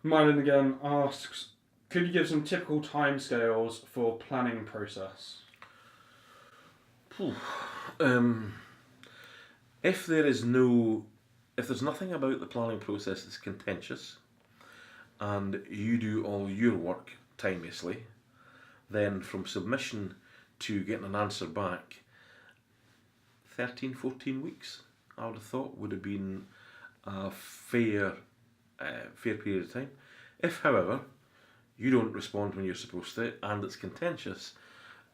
Mylan again asks, could you give some typical timescales for planning process? If there's nothing about the planning process that's contentious, and you do all your work timeously, then from submission to getting an answer back, 13, 14 weeks, I would have thought would have been a fair period of time. If, however, you don't respond when you're supposed to, and it's contentious,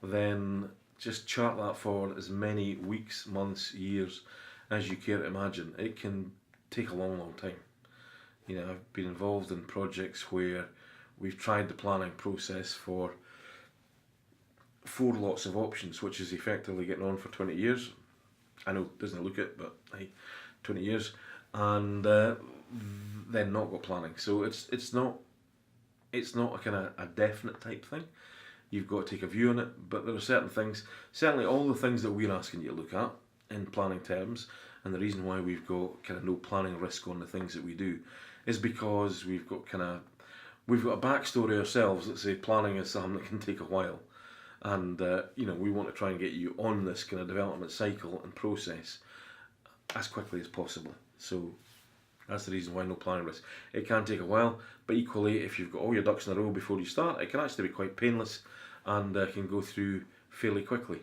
then just chart that for as many weeks, months, years as you care to imagine. It can take a long, long time. You know, I've been involved in projects where we've tried the planning process for 4 lots of options, which is effectively getting on for 20 years. I know it doesn't look it, but hey, 20 years, and then not got planning. So it's not a kind of a definite type thing. You've got to take a view on it, but there are certain things, certainly all the things that we're asking you to look at in planning terms, and the reason why we've got kind of no planning risk on the things that we do is because we've got a backstory ourselves that say planning is something that can take a while, and we want to try and get you on this kind of development cycle and process as quickly as possible. So that's the reason why no planning risk. It can take a while, but equally, if you've got all your ducks in a row before you start, it can actually be quite painless and can go through fairly quickly.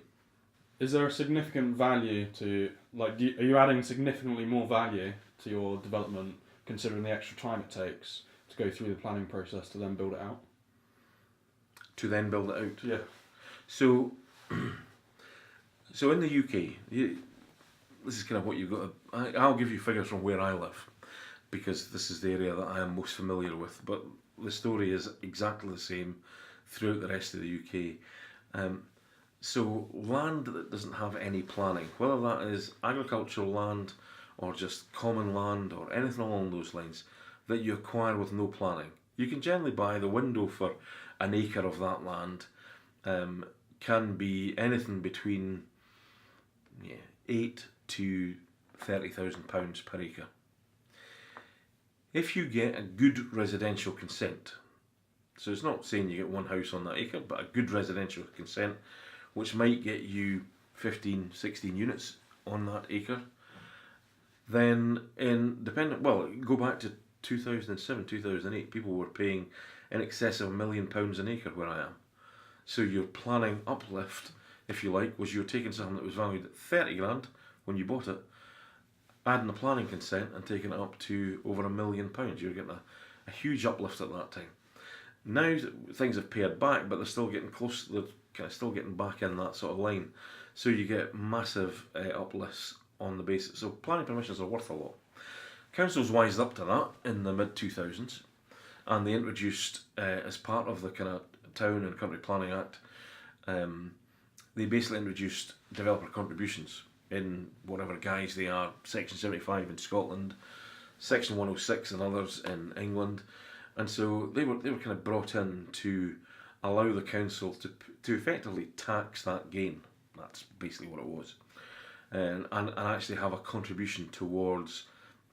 Is there a significant value to, are you adding significantly more value to your development considering the extra time it takes to go through the planning process to then build it out? To then build it out? Yeah. So in the UK, this is kind of what you've got to, I'll give you figures from where I live, because this is the area that I am most familiar with, but the story is exactly the same throughout the rest of the UK. So land that doesn't have any planning, whether that is agricultural land or just common land or anything along those lines that you acquire with no planning, you can generally buy the window for an acre of that land. Can be anything between £8,000 to £30,000 per acre. If you get a good residential consent, so it's not saying you get one house on that acre, but a good residential consent, which might get you 15, 16 units on that acre, then go back to 2007, 2008, people were paying in excess of £1 million an acre where I am. So your planning uplift, if you like, was you're taking something that was valued at 30 grand when you bought it, adding a planning consent and taking it up to over £1 million. You're getting a huge uplift at that time. Now things have pared back, but they're still getting close. They're kind of still getting back in that sort of line. So you get massive uplifts on the basis. So planning permissions are worth a lot. Councils wised up to that in the mid-2000s, and they introduced, as part of the kind of Town and Country Planning Act, they basically introduced developer contributions in whatever guise they are. Section 75 in Scotland, Section 106 and others in England, and so they were kind of brought in to allow the council to effectively tax that gain. That's basically what it was, and actually have a contribution towards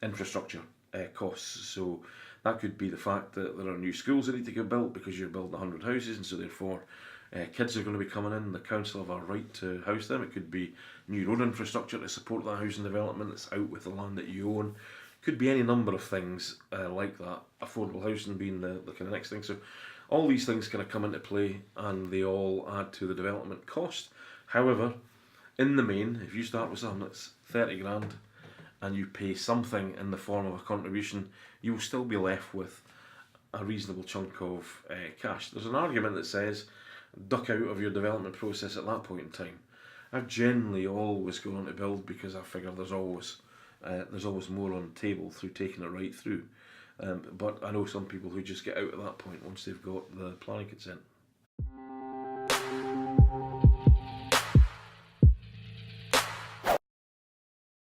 infrastructure costs. So that could be the fact that there are new schools that need to get built because you're building 100 houses, and so therefore kids are going to be coming in. The council have a right to house them. It could be new road infrastructure to support that housing development that's out with the land that you own. Could be any number of things like that. Affordable housing being the kind of next thing. So all these things kind of come into play, and they all add to the development cost. However, in the main, if you start with something that's 30 grand and you pay something in the form of a contribution, you will still be left with a reasonable chunk of cash. There's an argument that says duck out of your development process at that point in time. I've generally always gone on to build because I figure there's always more on the table through taking it right through. But I know some people who just get out at that point once they've got the planning consent.